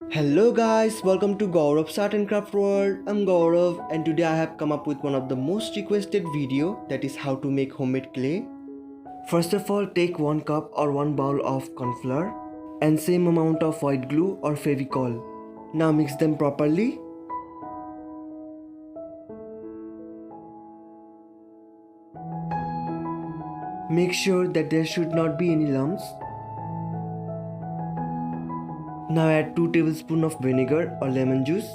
Hello guys, welcome to Gaurav's Art and Craft World. I'm Gaurav and today I have come up with one of the most requested video, that is how to make homemade clay. First of all, take 1 cup or 1 bowl of corn flour and same amount of white glue or Fevicol. Now mix them properly. Make sure that there should not be any lumps. Now add 2 tablespoons of vinegar or lemon juice.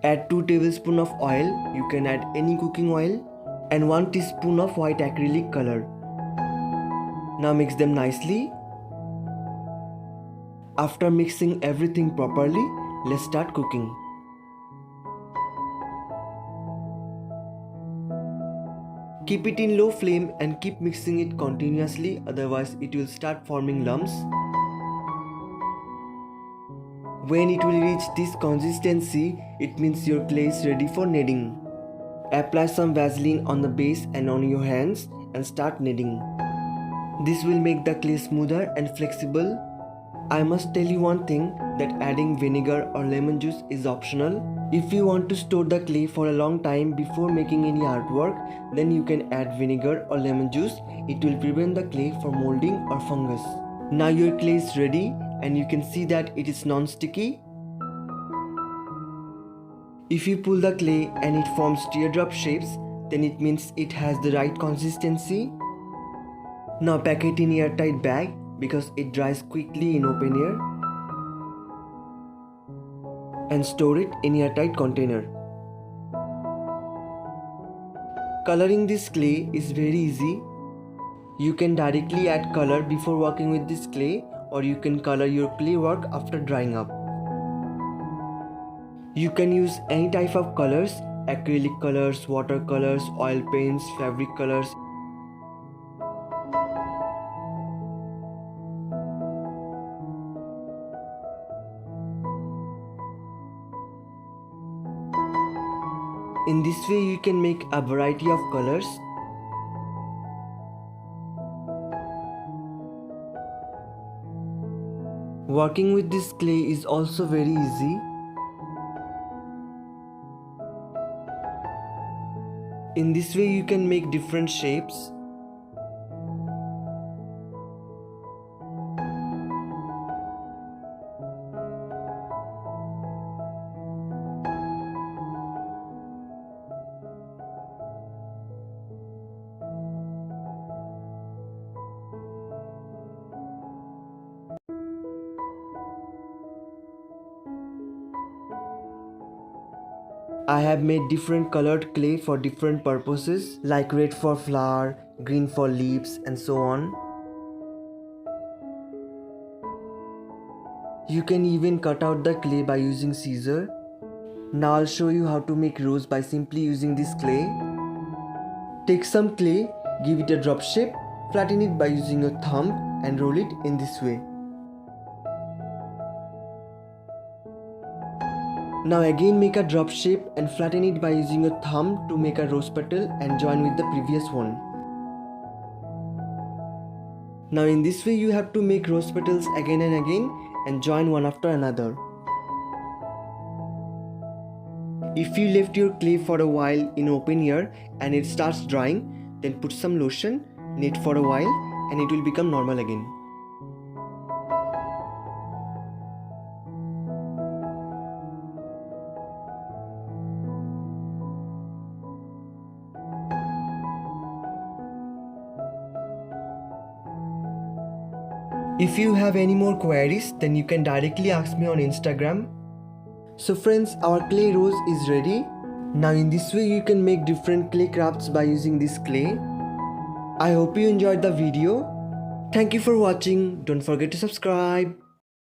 Add 2 tablespoons of oil, you can add any cooking oil, and 1 teaspoon of white acrylic color. Now mix them nicely. After mixing everything properly, let's start cooking. Keep it in low flame and keep mixing it continuously, otherwise it will start forming lumps. When it will reach this consistency, it means your clay is ready for kneading. Apply some Vaseline on the base and on your hands and start kneading. This will make the clay smoother and flexible. I must tell you one thing, that adding vinegar or lemon juice is optional. If you want to store the clay for a long time before making any artwork, then you can add vinegar or lemon juice. It will prevent the clay from molding or fungus. Now your clay is ready and you can see that it is non-sticky. If you pull the clay and it forms teardrop shapes, then it means it has the right consistency. Now pack it in airtight bag because it dries quickly in open air, and store it in airtight container. Coloring this clay is very easy. You can directly add color before working with this clay, or you can color your clay work after drying up. You can use any type of colors: acrylic colors, watercolors, oil paints, fabric colors. In this way you can make a variety of colors. Working with this clay is also very easy. In this way you can make different shapes. I have made different colored clay for different purposes, like red for flower, green for leaves, and so on. You can even cut out the clay by using scissors. Now I'll show you how to make rose by simply using this clay. Take some clay, give it a drop shape, flatten it by using your thumb and roll it in this way. Now again make a drop shape and flatten it by using your thumb to make a rose petal and join with the previous one. Now in this way you have to make rose petals again and again and join one after another. If you left your clay for a while in open air and it starts drying, then put some lotion, knead for a while, and it will become normal again. If you have any more queries, then you can directly ask me on Instagram. So friends, our clay rose is ready. Now in this way you can make different clay crafts by using this clay. I hope you enjoyed the video. Thank you for watching. Don't forget to subscribe.